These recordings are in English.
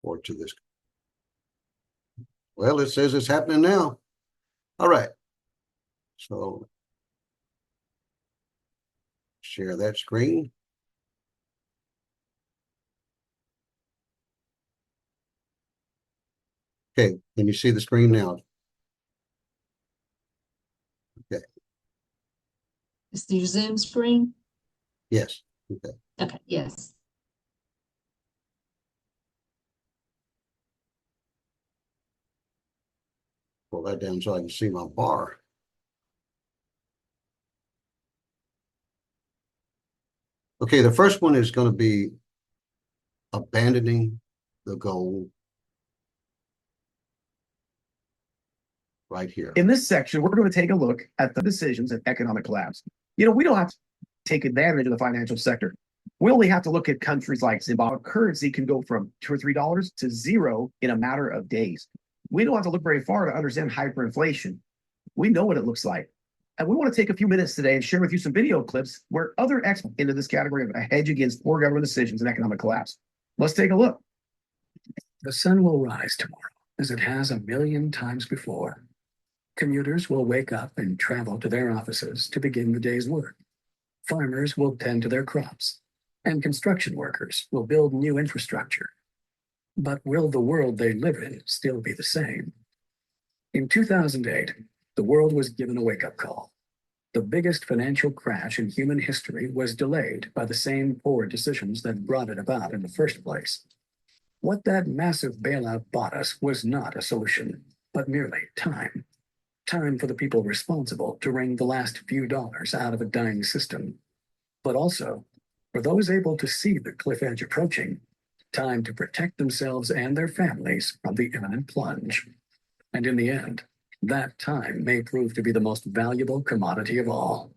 forward to this. Well, it says it's happening now. All right. So share that screen. Okay, can you see the screen now? Okay. Is your Zoom screen? Yes. Okay. Okay, yes. Pull that down so I can see my bar. Okay, the first one is going to be abandoning the goal right here. In this section, we're going to take a look at the decisions of economic collapse. We don't have to take advantage of the financial sector. We only have to look at countries like Zimbabwe. Currency can go from $2 or $3 to zero in a matter of days. We don't have to look very far to understand hyperinflation. We know what it looks like. And we want to take a few minutes today and share with you some video clips where other experts into this category of a hedge against poor government decisions and economic collapse. Let's take a look. The sun will rise tomorrow, as it has a million times before. Commuters will wake up and travel to their offices to begin the day's work. Farmers will tend to their crops, and construction workers will build new infrastructure. But will the world they live in still be the same? In 2008, the world was given a wake-up call. The biggest financial crash in human history was delayed by the same poor decisions that brought it about in the first place. What that massive bailout bought us was not a solution, but merely time. Time for the people responsible to wring the last few dollars out of a dying system. But also, for those able to see the cliff edge approaching, time to protect themselves and their families from the imminent plunge. And in the end, that time may prove to be the most valuable commodity of all.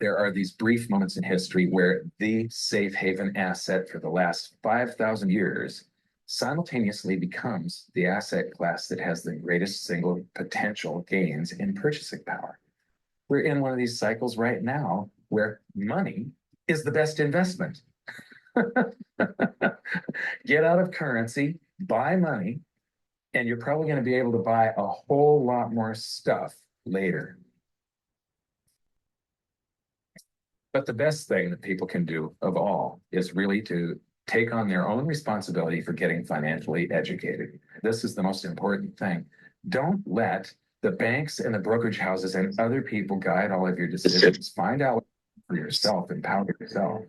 There are these brief moments in history where the safe haven asset for the last 5,000 years simultaneously becomes the asset class that has the greatest single potential gains in purchasing power. We're in one of these cycles right now where money is the best investment. Get out of currency, buy money, and you're probably going to be able to buy a whole lot more stuff later. But the best thing that people can do of all is really to take on their own responsibility for getting financially educated. This is the most important thing. Don't let the banks and the brokerage houses and other people guide all of your decisions. Find out for yourself, empower yourself.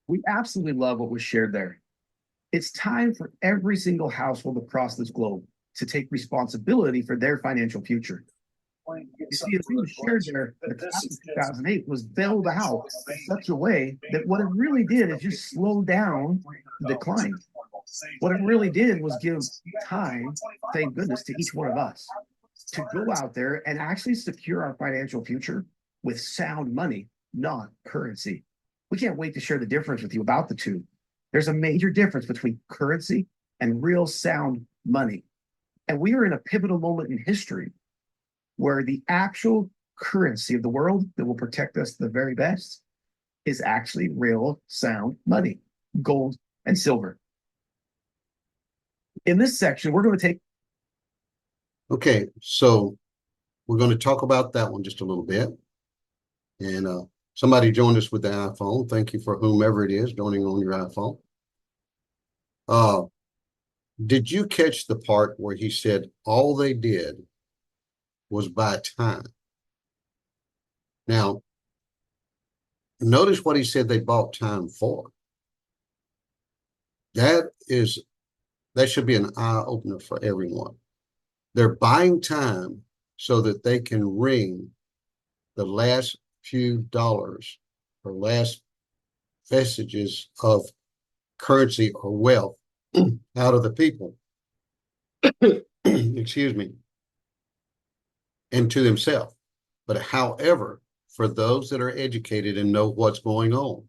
We absolutely love what was shared there. It's time for every single household across this globe to take responsibility for their financial future. You see, as we shared there, the collapse of 2008 was bailed out in such a way that what it really did is just slow down the decline. What it really did was give time, thank goodness, to each one of us to go out there and actually secure our financial future with sound money, not currency. We can't wait to share the difference with you about the two. There's a major difference between currency and real sound money. And we are in a pivotal moment in history where the actual currency of the world that will protect us the very best is actually real sound money, gold and silver. In this section, we're going to take. Okay, so we're going to talk about that one just a little bit. And somebody joined us with the iPhone. Thank you for whomever it is joining on your iPhone. Did you catch the part where he said all they did was buy time? Now, notice what he said they bought time for. That should be an eye-opener for everyone. They're buying time so that they can wring the last few dollars or last vestiges of currency or wealth out of the people. Excuse me. And to themselves. But however, for those that are educated and know what's going on,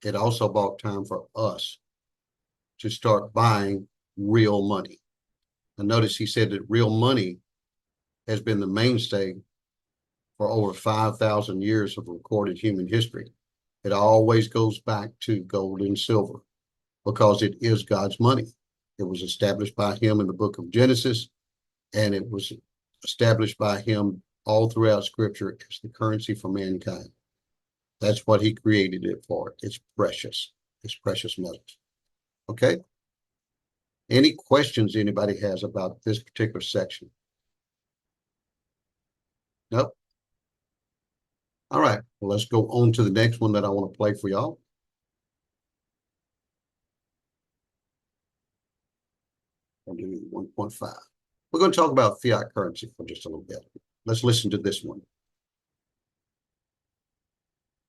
it also bought time for us to start buying real money. And notice he said that real money has been the mainstay for over 5,000 years of recorded human history. It always goes back to gold and silver because it is God's money. It was established by him in the book of Genesis, and it was established by him all throughout Scripture as the currency for mankind. That's what he created it for. It's precious. It's precious metals. Okay? Any questions anybody has about this particular section? Nope. All right, well, let's go on to the next one that I want to play for y'all. I'll do 1.5. We're going to talk about fiat currency for just a little bit. Let's listen to this one.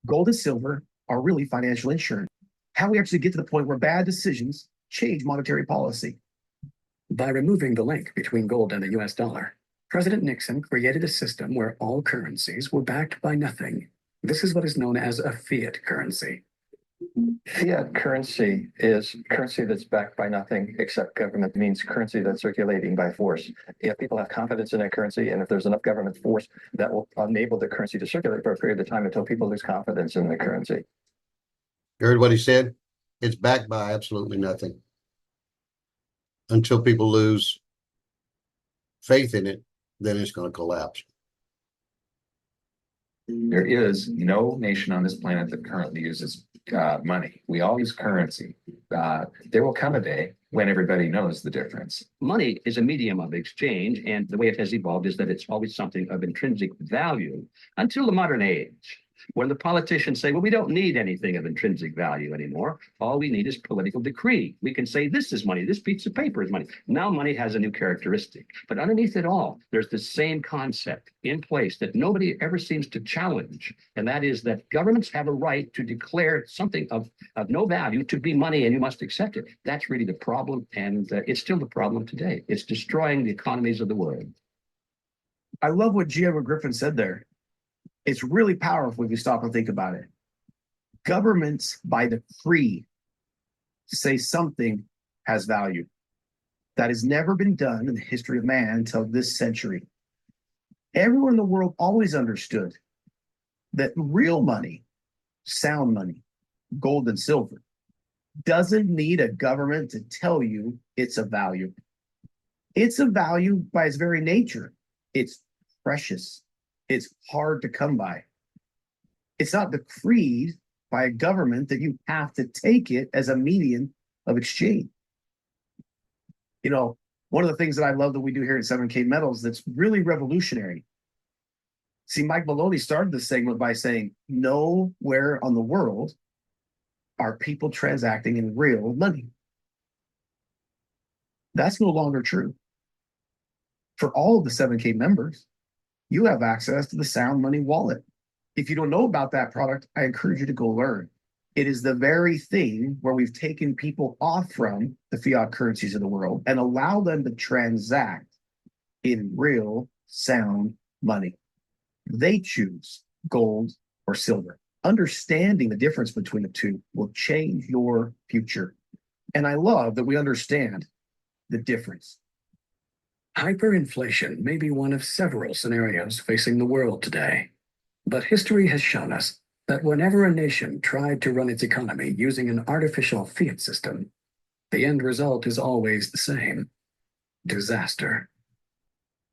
Gold and silver are really financial insurance. How we actually get to the point where bad decisions change monetary policy. By removing the link between gold and the US dollar, President Nixon created a system where all currencies were backed by nothing. This is what is known as a fiat currency. Fiat currency is currency that's backed by nothing except government. It means currency that's circulating by force. If people have confidence in that currency, and if there's enough government force, that will enable the currency to circulate for a period of time until people lose confidence in the currency. You heard what he said? It's backed by absolutely nothing. Until people lose faith in it, then it's going to collapse. There is no nation on this planet that currently uses money. We all use currency. There will come a day when everybody knows the difference. Money is a medium of exchange, and the way it has evolved is that it's always something of intrinsic value until the modern age, when the politicians say, well, we don't need anything of intrinsic value anymore. All we need is political decree. We can say this is money, this piece of paper is money. Now money has a new characteristic, but underneath it all, there's the same concept in place that nobody ever seems to challenge, and that is that governments have a right to declare something of no value to be money, and you must accept it. That's really the problem, and it's still the problem today. It's destroying the economies of the world. I love what G. Edward Griffin said there. It's really powerful if you stop and think about it. Governments, by decree, say something has value. That has never been done in the history of man until this century. Everyone in the world always understood that real money, sound money, gold and silver, doesn't need a government to tell you it's a value. It's a value by its very nature. It's precious. It's hard to come by. It's not decreed by a government that you have to take it as a medium of exchange. You know, one of the things that I love that we do here at 7K Metals that's really revolutionary. See, Mike Maloney started this segment by saying, nowhere on the world are people transacting in real money. That's no longer true. For all of the 7K members, you have access to the Sound Money wallet. If you don't know about that product, I encourage you to go learn. It is the very thing where we've taken people off from the fiat currencies of the world and allow them to transact in real sound money. They choose gold or silver. Understanding the difference between the two will change your future. And I love that we understand the difference. Hyperinflation may be one of several scenarios facing the world today, but history has shown us that whenever a nation tried to run its economy using an artificial fiat system, the end result is always the same: disaster.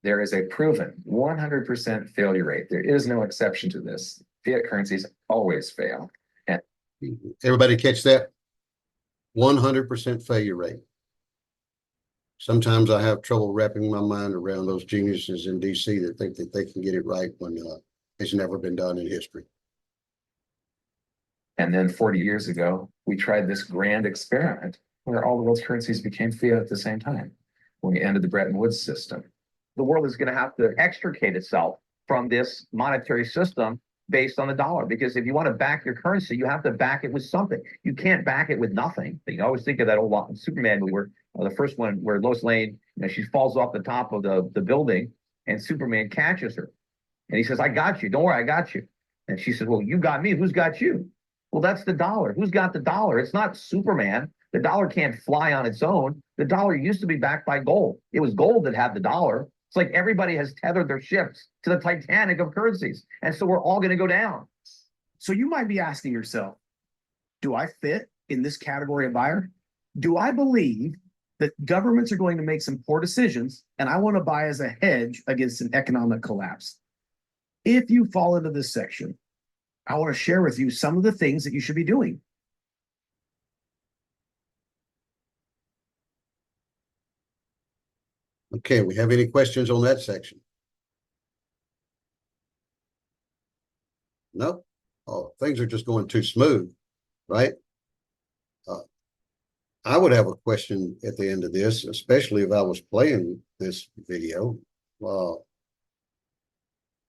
There is a proven 100% failure rate. There is no exception to this. Fiat currencies always fail. And Everybody catch that? 100% failure rate. Sometimes I have trouble wrapping my mind around those geniuses in DC that think that they can get it right when it's never been done in history. And then 40 years ago, we tried this grand experiment where all the world's currencies became fiat at the same time when we ended the Bretton Woods system. The world is going to have to extricate itself from this monetary system based on the dollar, because if you want to back your currency, you have to back it with something. You can't back it with nothing. You always think of that old Superman movie where the first one where Lois Lane, she falls off the top of the building and Superman catches her. And he says, I got you. Don't worry, I got you. And she says, well, you got me. Who's got you? Well, that's the dollar. Who's got the dollar? It's not Superman. The dollar can't fly on its own. The dollar used to be backed by gold. It was gold that had the dollar. It's like everybody has tethered their ships to the Titanic of currencies. And so we're all going to go down. So you might be asking yourself, do I fit in this category of buyer? Do I believe that governments are going to make some poor decisions and I want to buy as a hedge against an economic collapse? If you fall into this section, I want to share with you some of the things that you should be doing. Okay, we have any questions on that section? No? Oh, things are just going too smooth, right? I would have a question at the end of this, especially if I was playing this video.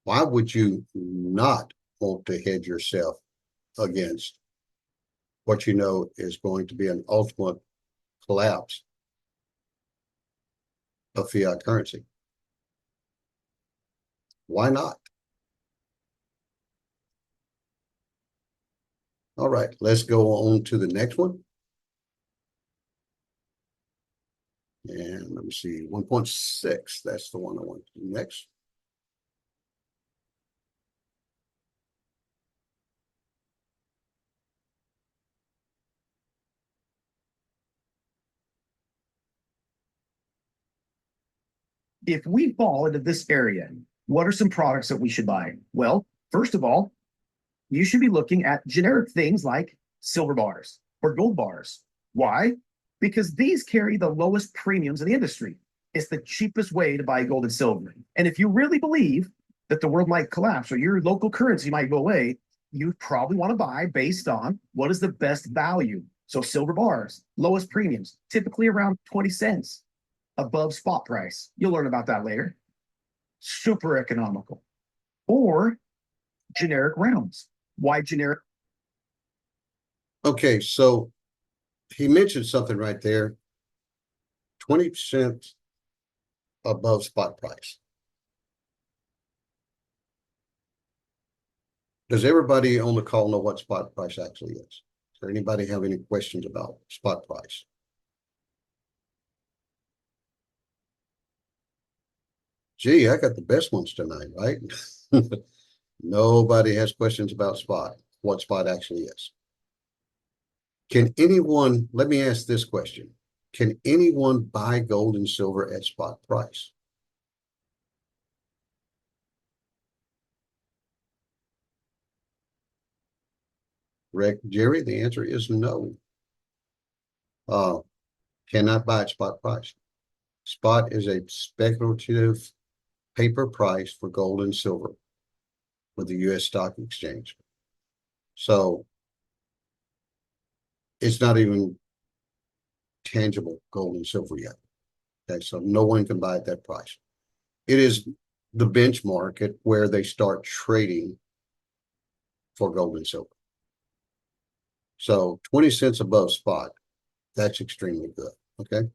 Why would you not want to hedge yourself against what you know is going to be an ultimate collapse of fiat currency? Why not? All right, let's go on to the next one. And let me see, 1.6, that's the one I want to do next. If we fall into this area, what are some products that we should buy? Well, first of all, you should be looking at generic things like silver bars or gold bars. Why? Because these carry the lowest premiums in the industry. It's the cheapest way to buy gold and silver. And if you really believe that the world might collapse or your local currency might go away, you probably want to buy based on what is the best value. So silver bars, lowest premiums, typically around 20 cents above spot price. You'll learn about that later. Super economical. Or generic rounds. Why generic? Okay, so he mentioned something right there. 20% above spot price. Does everybody on the call know what spot price actually is? Does anybody have any questions about spot price? Gee, I got the best ones tonight, right? Nobody has questions about spot, what spot actually is. Can anyone, let me ask this question. Can anyone buy gold and silver at spot price? Rick, Jerry, the answer is no. Cannot buy at spot price. Spot is a speculative paper price for gold and silver with the U.S. Stock Exchange. So it's not even tangible gold and silver yet. Okay, so no one can buy at that price. It is the benchmark at where they start trading for gold and silver. So 20 cents above spot, that's extremely good. Okay.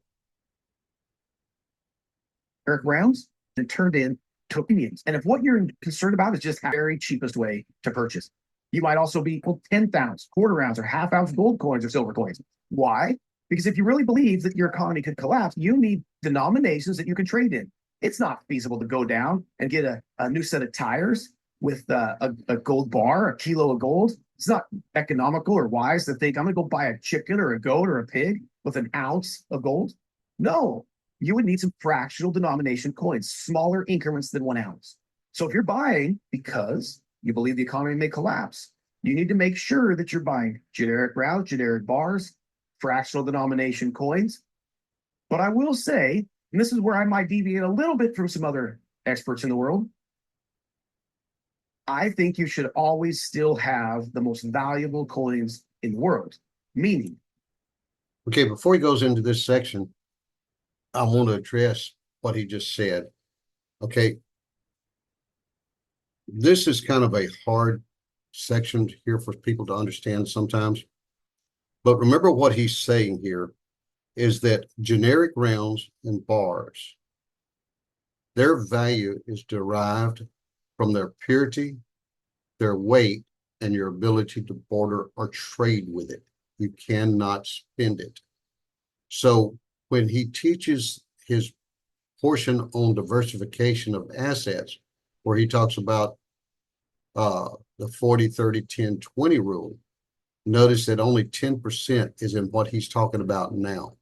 Generic rounds and turned in to opinions. And if what you're concerned about is just the very cheapest way to purchase, you might also be 10th ounce, quarter ounce, or half ounce gold coins or silver coins. Why? Because if you really believe that your economy could collapse, you need denominations that you can trade in. It's not feasible to go down and get a new set of tires with a gold bar, a kilo of gold. It's not economical or wise to think I'm going to go buy a chicken or a goat or a pig with an ounce of gold. No, you would need some fractional denomination coins, smaller increments than 1 ounce. So if you're buying because you believe the economy may collapse, you need to make sure that you're buying generic rounds, generic bars, fractional denomination coins. But I will say, and this is where I might deviate a little bit from some other experts in the world, I think you should always still have the most valuable coins in the world. Meaning, okay, before he goes into this section, I want to address what he just said. Okay. This is kind of a hard section here for people to understand sometimes. But remember what he's saying here is that generic rounds and bars, their value is derived from their purity, their weight, and your ability to barter or trade with it. You cannot spend it. So when he teaches his portion on diversification of assets where he talks about the 40, 30, 10, 20 rule. Notice that only 10% is in what he's talking about now.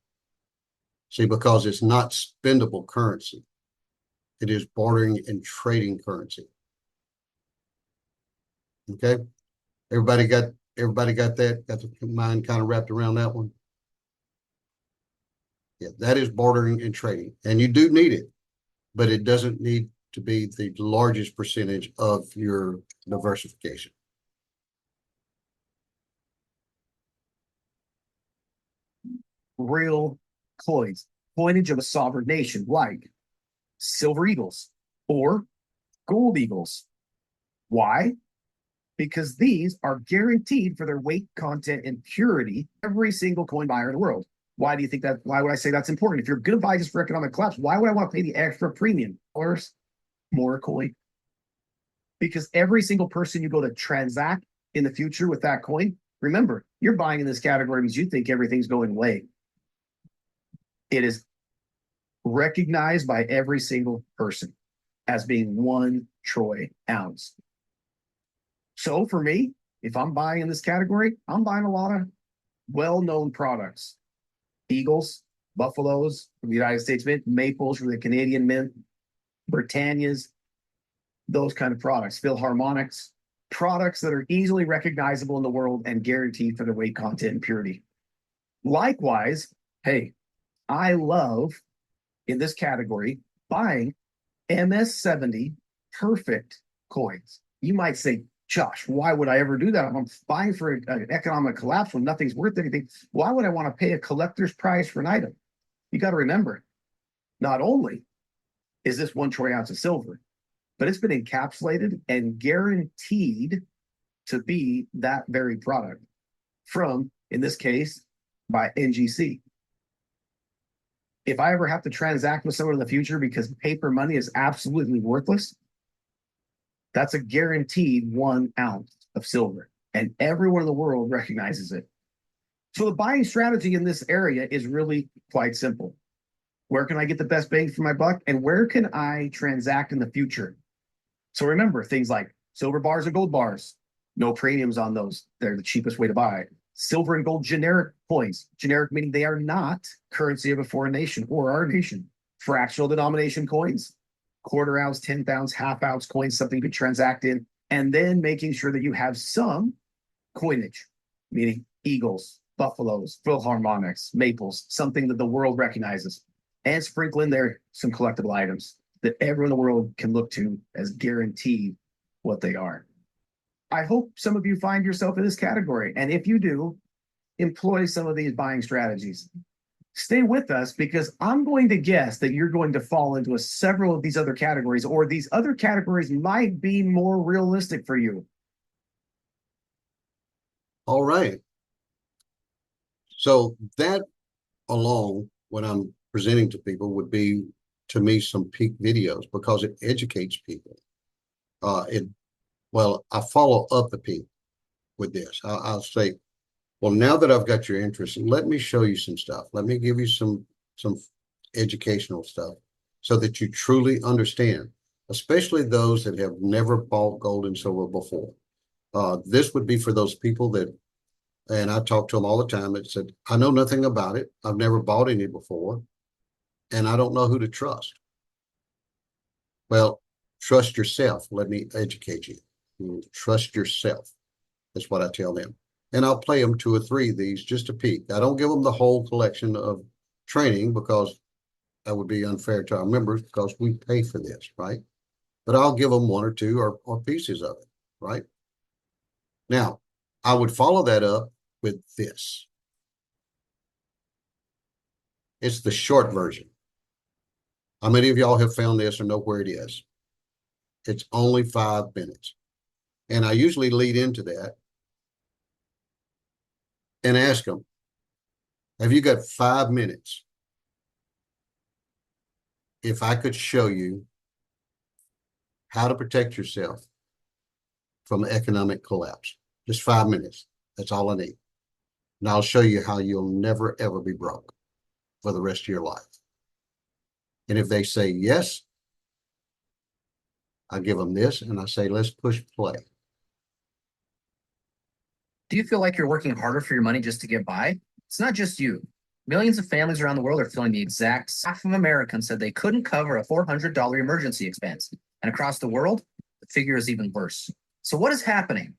See, because it's not spendable currency. It is bartering and trading currency. Okay. Everybody got that? Got the mind kind of wrapped around that one? Yeah, that is bartering and trading. And you do need it, but it doesn't need to be the largest percentage of your diversification. Real coins, coinage of a sovereign nation, like silver eagles or gold eagles. Why? Because these are guaranteed for their weight, content, and purity. Every single coin buyer in the world. Why do you think that? Why would I say that's important? If you're going to buy just for economic collapse, why would I want to pay the extra premium? Or more coin? Because every single person you go to transact in the future with that coin, remember, you're buying in this category because you think everything's going away. It is recognized by every single person as being 1 troy ounce. So for me, if I'm buying in this category, I'm buying a lot of well-known products. Eagles, Buffaloes from the United States Mint, Maples from the Canadian Mint, Britannias, those kind of products, Philharmonics, products that are easily recognizable in the world and guaranteed for their weight, content, and purity. Likewise, hey, I love in this category buying MS70 perfect coins. You might say, Josh, why would I ever do that? If I'm buying for an economic collapse when nothing's worth anything, why would I want to pay a collector's price for an item? You got to remember, not only is this 1 troy ounce of silver, but it's been encapsulated and guaranteed to be that very product from, in this case, by NGC. If I ever have to transact with someone in the future because paper money is absolutely worthless, that's a guaranteed 1 ounce of silver, and everyone in the world recognizes it. So the buying strategy in this area is really quite simple. Where can I get the best bang for my buck, and where can I transact in the future? So remember, things like silver bars or gold bars, no premiums on those. They're the cheapest way to buy. Silver and gold generic coins, generic meaning they are not currency of a foreign nation or our nation. Fractional denomination coins, 1/4 ounce, 10th ounce, half ounce coins, something you could transact in, and then making sure that you have some coinage, meaning eagles, buffaloes, philharmonics, maples, something that the world recognizes, and sprinkle in there some collectible items that everyone in the world can look to as guaranteed what they are. I hope some of you find yourself in this category, and if you do, employ some of these buying strategies. Stay with us, because I'm going to guess that you're going to fall into several of these other categories, or these other categories might be more realistic for you. All right. So that along, when I'm presenting to people, would be, to me, some peak videos, because it educates people. Well, I follow up the peak with this. I'll say, well, now that I've got your interest, let me show you some stuff. Let me give you some educational stuff so that you truly understand, especially those that have never bought gold and silver before. This would be for those people that, and I talk to them all the time, that said, I know nothing about it. I've never bought any before, and I don't know who to trust. Well, trust yourself. Let me educate you. Trust yourself. That's what I tell them. And I'll play them 2 or 3 of these just to peek. I don't give them the whole collection of training, because that would be unfair to our members, because we pay for this, right? But I'll give them 1 or 2 or pieces of it, right? Now, I would follow that up with this. It's the short version. How many of y'all have found this or know where it is? It's only 5 minutes. And I usually lead into that and ask them, have you got 5 minutes? If I could show you how to protect yourself from economic collapse, just 5 minutes. That's all I need. And I'll show you how you'll never, ever be broke for the rest of your life. And if they say yes, I give them this and I say, let's push play. Do you feel like you're working harder for your money just to get by? It's not just you. Millions of families around the world are feeling the exact half of Americans said they couldn't cover a $400 emergency expense. And across the world, the figure is even worse. So what is happening?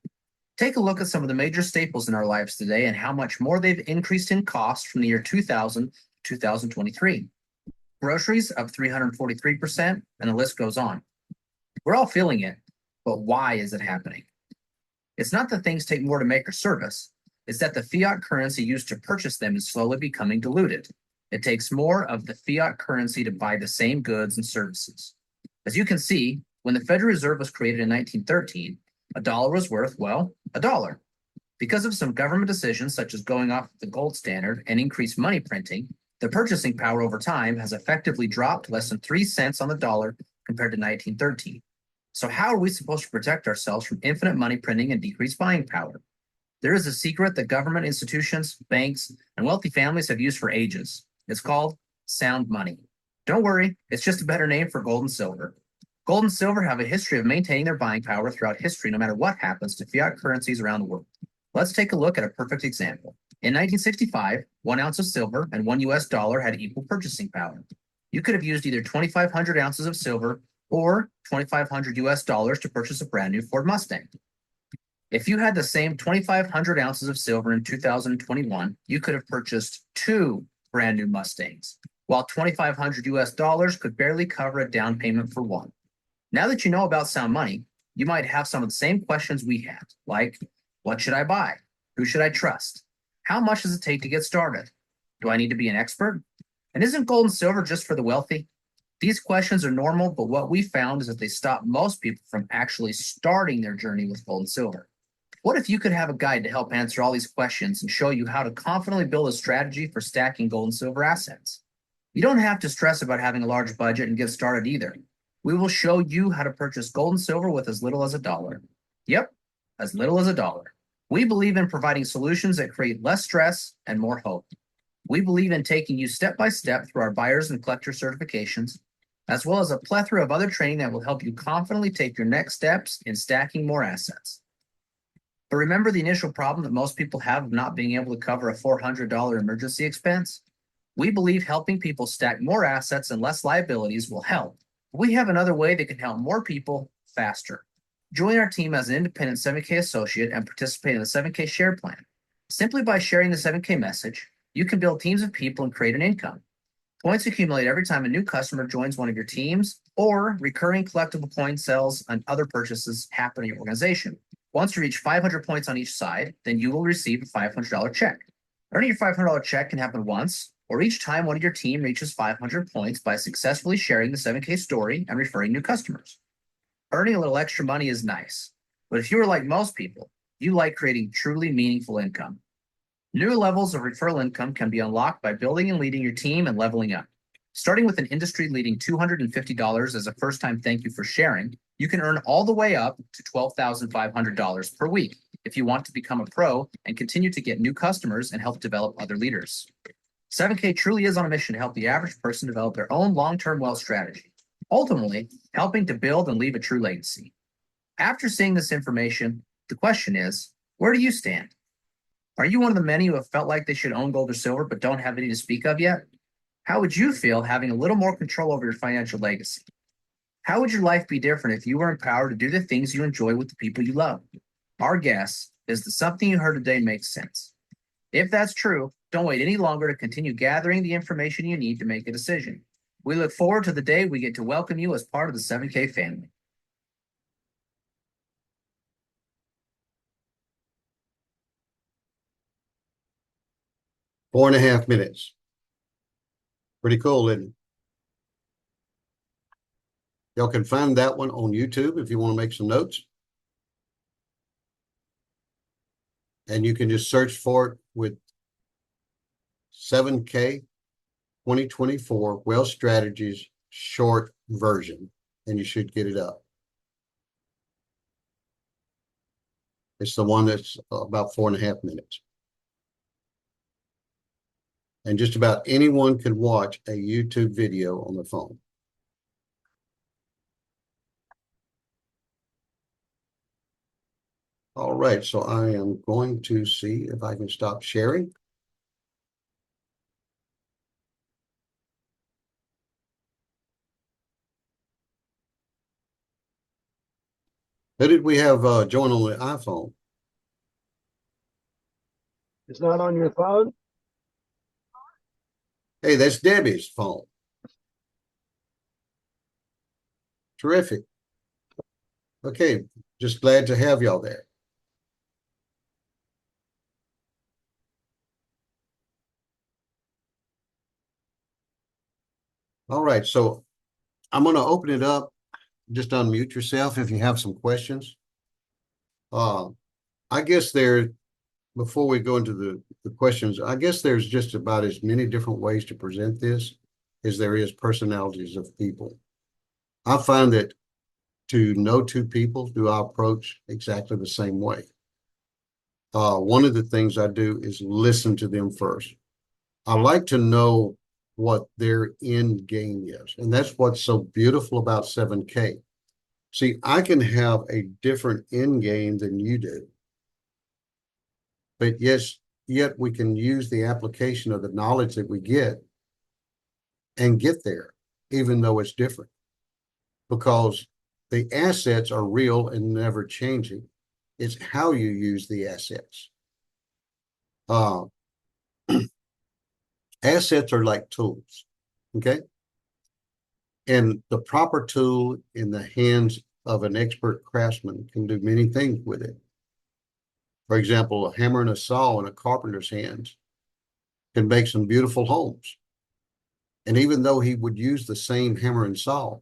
Take a look at some of the major staples in our lives today and how much more they've increased in cost from the year 2000 to 2023. Groceries up 343%, and the list goes on. We're all feeling it, but why is it happening? It's not that things take more to make or service. It's that the fiat currency used to purchase them is slowly becoming diluted. It takes more of the fiat currency to buy the same goods and services. As you can see, when the Federal Reserve was created in 1913, a dollar was worth, well, a dollar. Because of some government decisions, such as going off the gold standard and increased money printing, the purchasing power over time has effectively dropped less than 3 cents on the dollar compared to 1913. So how are we supposed to protect ourselves from infinite money printing and decreased buying power? There is a secret that government institutions, banks, and wealthy families have used for ages. It's called sound money. Don't worry, it's just a better name for gold and silver. Gold and silver have a history of maintaining their buying power throughout history, no matter what happens to fiat currencies around the world. Let's take a look at a perfect example. In 1965, 1 ounce of silver and $1 had equal purchasing power. You could have used either 2,500 ounces of silver or $2,500 to purchase a brand new Ford Mustang. If you had the same 2,500 ounces of silver in 2021, you could have purchased 2 brand new Mustangs, while $2,500 could barely cover a down payment for one. Now that you know about sound money, you might have some of the same questions we had, like, what should I buy? Who should I trust? How much does it take to get started? Do I need to be an expert? And isn't gold and silver just for the wealthy? These questions are normal, but what we found is that they stop most people from actually starting their journey with gold and silver. What if you could have a guide to help answer all these questions and show you how to confidently build a strategy for stacking gold and silver assets? You don't have to stress about having a large budget and get started either. We will show you how to purchase gold and silver with as little as $1. Yep, as little as $1. We believe in providing solutions that create less stress and more hope. We believe in taking you step by step through our buyers and collector certifications, as well as a plethora of other training that will help you confidently take your next steps in stacking more assets. But remember the initial problem that most people have of not being able to cover a $400 emergency expense? We believe helping people stack more assets and less liabilities will help. We have another way that can help more people faster. Join our team as an independent 7K associate and participate in the 7K share plan. Simply by sharing the 7K message, you can build teams of people and create an income. Points accumulate every time a new customer joins one of your teams or recurring collectible coin sales and other purchases happen in your organization. Once you reach 500 points on each side, then you will receive a $500 check. Earning your $500 check can happen once or each time one of your team reaches 500 points by successfully sharing the 7K story and referring new customers. Earning a little extra money is nice, but if you are like most people, you like creating truly meaningful income. New levels of referral income can be unlocked by building and leading your team and leveling up. Starting with an industry-leading $250 as a first-time thank you for sharing, you can earn all the way up to $12,500 per week if you want to become a pro and continue to get new customers and help develop other leaders. 7K truly is on a mission to help the average person develop their own long-term wealth strategy, ultimately helping to build and leave a true legacy. After seeing this information, the question is, where do you stand? Are you one of the many who have felt like they should own gold or silver but don't have any to speak of yet? How would you feel having a little more control over your financial legacy? How would your life be different if you were empowered to do the things you enjoy with the people you love? Our guess is that something you heard today makes sense. If that's true, don't wait any longer to continue gathering the information you need to make a decision. We look forward to the day we get to welcome you as part of the 7K family. Four and a half minutes. Pretty cool, isn't it? Y'all can find that one on YouTube if you want to make some notes. And you can just search for it with 7K 2024 Wealth Strategies short version, and you should get it up. It's the one that's about 4.5 minutes. And just about anyone can watch a YouTube video on their phone. All right, so I am going to see if I can stop sharing. Who did we have join on the iPhone? It's not on your phone? Hey, that's Debbie's phone. Terrific. Okay, just glad to have y'all there. All right, so I'm going to open it up. Just unmute yourself if you have some questions. I guess before we go into the questions, I guess there's just about as many different ways to present this as there is personalities of people. I find that to know two people, do I approach exactly the same way. One of the things I do is listen to them first. I like to know what their end game is. And that's what's so beautiful about 7K. See, I can have a different end game than you do. But yes, yet we can use the application of the knowledge that we get and get there, even though it's different. Because the assets are real and never changing. It's how you use the assets. Assets are like tools, okay? And the proper tool in the hands of an expert craftsman can do many things with it. For example, a hammer and a saw in a carpenter's hands can make some beautiful homes. And even though he would use the same hammer and saw,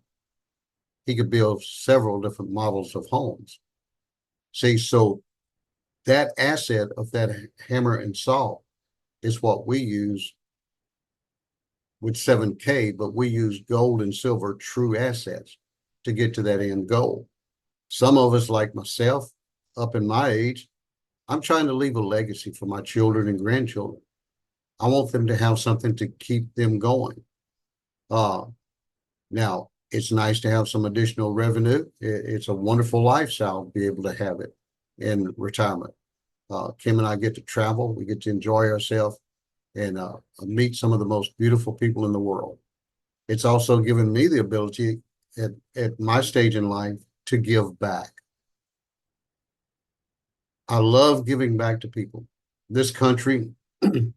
he could build several different models of homes. See, so that asset of that hammer and saw is what we use with 7K, but we use gold and silver true assets to get to that end goal. Some of us, like myself, up in my age, I'm trying to leave a legacy for my children and grandchildren. I want them to have something to keep them going. Now, it's nice to have some additional revenue. It's a wonderful lifestyle to be able to have it in retirement. Kim and I get to travel. We get to enjoy ourselves and meet some of the most beautiful people in the world. It's also given me the ability at my stage in life to give back. I love giving back to people. This country,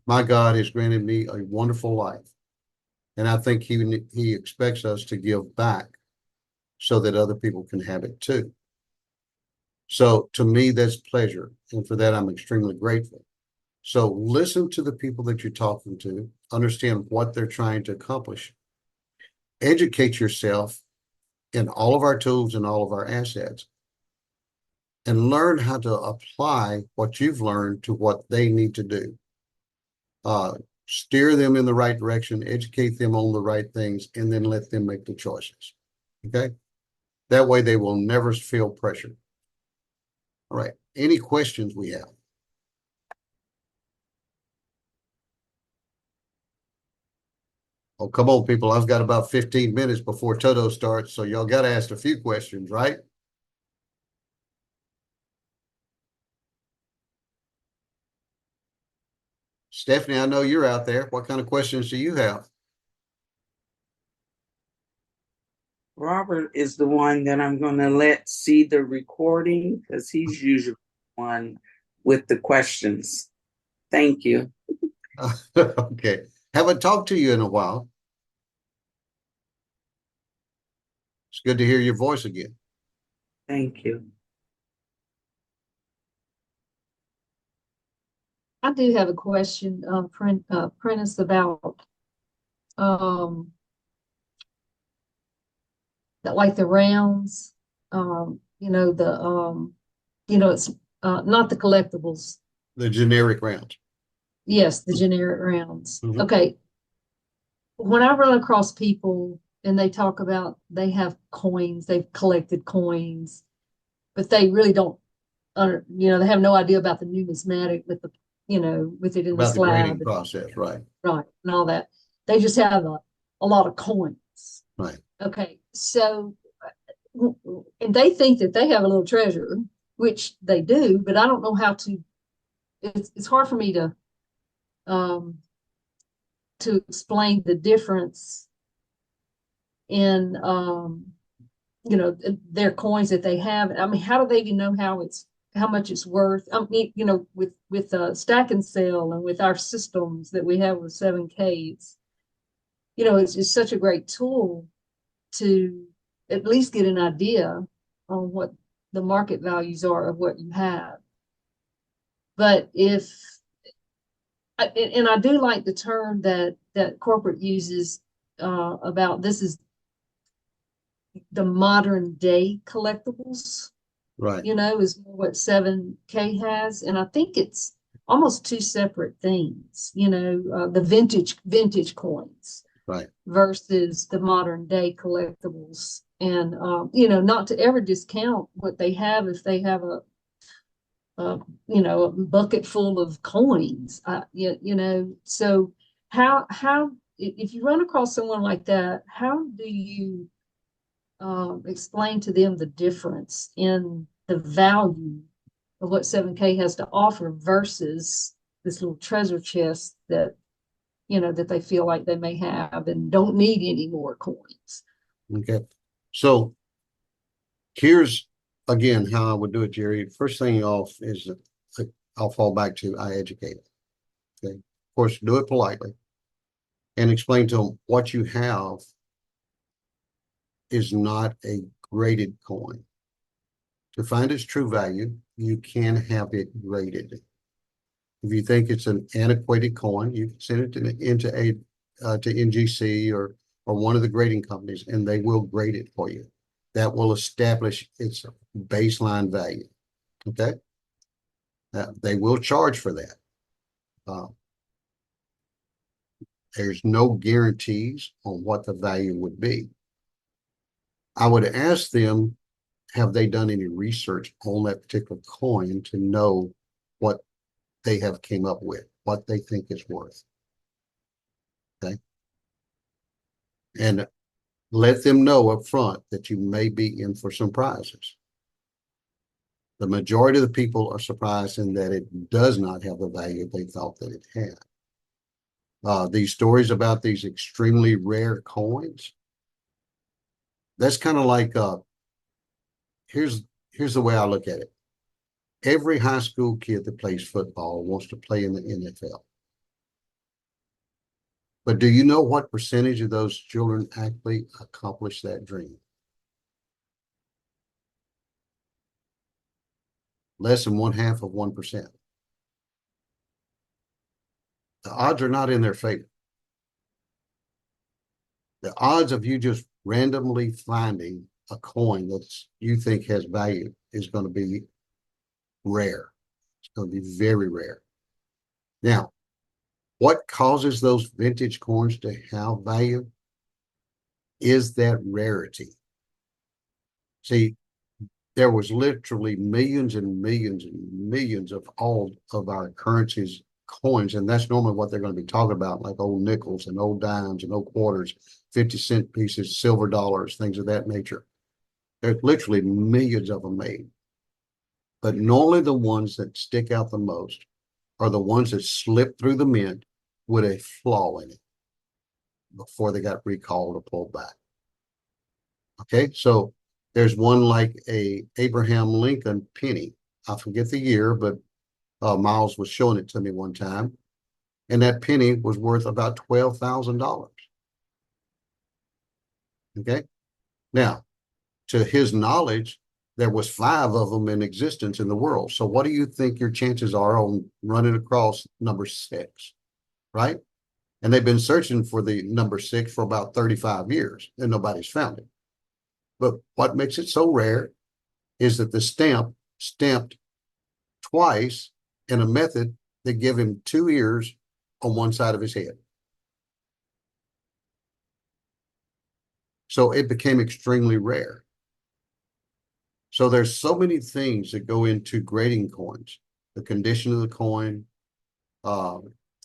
my God, has granted me a wonderful life. And I think he expects us to give back so that other people can have it too. So to me, that's pleasure. And for that, I'm extremely grateful. So listen to the people that you're talking to, understand what they're trying to accomplish. Educate yourself in all of our tools and all of our assets, and learn how to apply what you've learned to what they need to do. Steer them in the right direction, educate them on the right things, and then let them make the choices. Okay? That way they will never feel pressure. All right. Any questions we have? Oh, come on, people. I've got about 15 minutes before Toto starts, so y'all got to ask a few questions, right? Stephanie, I know you're out there. What kind of questions do you have? Robert is the one that I'm going to let see the recording because he's usually the one with the questions. Thank you. Okay. Haven't talked to you in a while. It's good to hear your voice again. Thank you. I do have a question, Prentice, about that, like the rounds, it's not the collectibles. The generic rounds. Yes, the generic rounds. Mhm. Okay. When I run across people and they talk about they have coins, they've collected coins, but they really don't, they have no idea about the numismatic, but you know, with it in the About the grading slab, process, right? right, and all that. They just have a lot of coins. Right. Okay, so, and they think that they have a little treasure, which they do, but I don't know how to, it's hard for me to explain the difference in, you know, their coins that they have. I mean, how do they even know how much it's worth? I mean, you know, with Stack and Sell and with our systems that we have with 7K, you know, it's such a great tool to at least get an idea on what the market values are of what you have. But and I do like the term that corporate uses about this is the modern day collectibles, Right. you know, is what 7K has. And I think it's almost two separate things, you know, the vintage coins. Right. Versus the modern day collectibles. And, you know, not to ever discount what they have if they have you know, a bucket full of coins, you know, so if you run across someone like that, how do you explain to them the difference in the value of what 7K has to offer versus this little treasure chest that, you know, that they feel like they may have and don't need any more coins. Okay. So here's again how I would do it, Jerry. First thing off is I'll fall back to I educate. Okay. Of course, do it politely and explain to them what you have is not a graded coin. To find its true value, you can have it graded. If you think it's an antiquated coin, you can send it to NGC or one of the grading companies, and they will grade it for you. That will establish its baseline value. Okay, they will charge for that. There's no guarantees on what the value would be. I would ask them, have they done any research on that particular coin to know what they have came up with, what they think it's worth. Okay. And let them know up front that you may be in for some prizes. The majority of the people are surprised in that it does not have the value they thought that it had. These stories about these extremely rare coins, that's kind of like, here's the way I look at it. Every high school kid that plays football wants to play in the NFL. But do you know what percentage of those children actually accomplish that dream? Less than 0.5%. The odds are not in their favor. The odds of you just randomly finding a coin that you think has value is going to be rare. It's going to be very rare. Now, what causes those vintage coins to have value is that rarity. See, there was literally millions and millions and millions of all of our currencies, coins, and that's normally what they're going to be talking about, like old nickels and old dimes and old quarters, 50-cent pieces, silver dollars, things of that nature. There's literally millions of them made. But normally the ones that stick out the most are the ones that slip through the mint with a flaw in it before they got recalled or pulled back. Okay, so there's one like a Abraham Lincoln penny. I forget the year, but Miles was showing it to me one time. And that penny was worth about $12,000. Okay, now to his knowledge, there was 5 of them in existence in the world. So what do you think your chances are on running across number 6, right? And they've been searching for the number 6 for about 35 years and nobody's found it. But what makes it so rare is that the stamp stamped twice in a method that give him 2 ears on one side of his head. So it became extremely rare. So there's so many things that go into grading coins: the condition of the coin,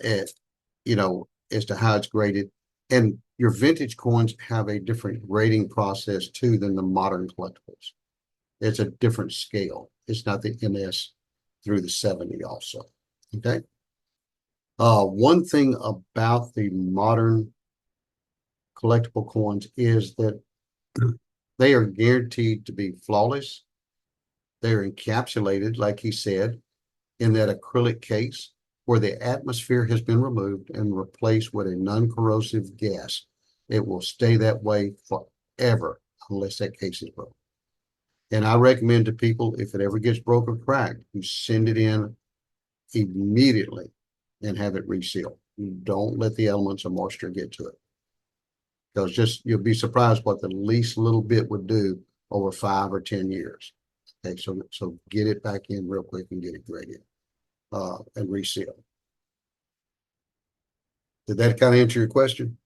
It, you know, as to how it's graded. And your vintage coins have a different grading process too than the modern collectibles. It's a different scale. It's not the MS through the 70 also. Okay. One thing about the modern collectible coins is that they are guaranteed to be flawless. They're encapsulated, like he said, in that acrylic case where the atmosphere has been removed and replaced with a non-corrosive gas. It will stay that way forever unless that case is broken. And I recommend to people, if it ever gets broke or cracked, you send it in immediately and have it resealed. You don't let the elements of moisture get to it. Because just you'll be surprised what the least little bit would do over 5 or 10 years. Okay, so get it back in real quick and get it graded and resealed. Did that kind of answer your question?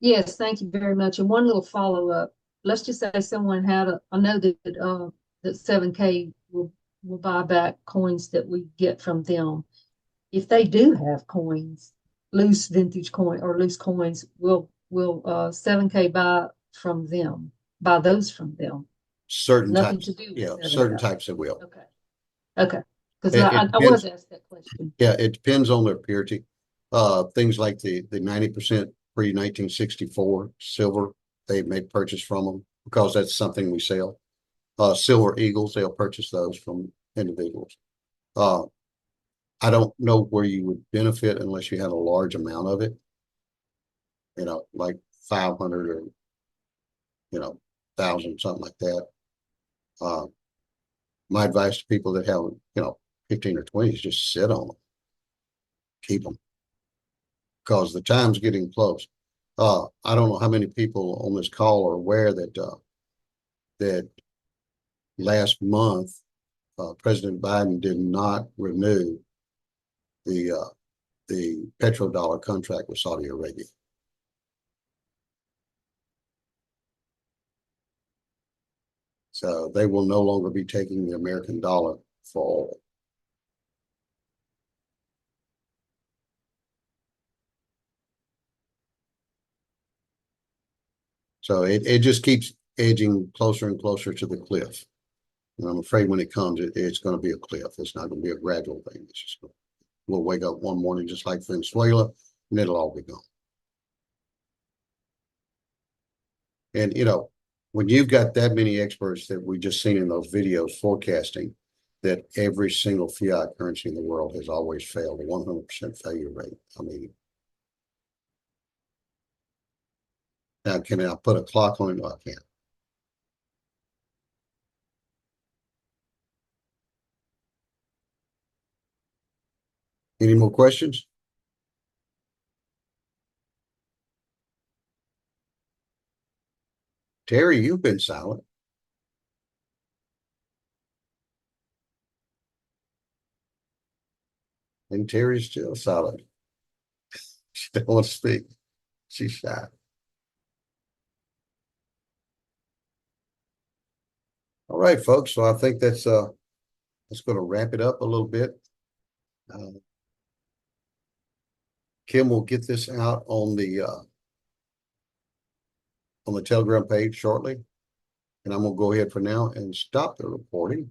Yes, thank you very much. And one little follow-up. Let's just say someone had I know that that 7K will buy back coins that we get from them. If they do have coins, loose vintage coin or loose coins, will 7K buy those from them? Certain Nothing types, to do with yeah, 7K. certain types it will. Okay. Because It I was asked that question. Yeah, it depends on their purity. Things like the 90% pre-1964 silver, they may purchase from them because that's something we sell. Silver Eagles, they'll purchase those from individuals. I don't know where you would benefit unless you had a large amount of it. You know, like 500 or, 1,000, something like that. My advice to people that have, 15 or 20 is just sit on them. Keep them. Because the time's getting close. I don't know how many people on this call are aware that last month, President Biden did not renew the petrodollar contract with Saudi Arabia. So they will no longer be taking the American dollar for oil. So it just keeps edging closer and closer to the cliff. And I'm afraid when it comes, it's going to be a cliff. It's not going to be a gradual thing. It's just we'll wake up one morning just like Venezuela, and it'll all be gone. And when you've got that many experts that we just seen in those videos forecasting that every single fiat currency in the world has always failed, a 100% failure rate. I mean, now can I put a clock on it? No, I can't. Any more questions? Terry, you've been silent. And Terry's still silent. She don't want to speak. She's shy. All right, folks. So I think that's going to wrap it up a little bit. Kim will get this out on the Telegram page shortly. And I'm going to go ahead for now and stop the recording.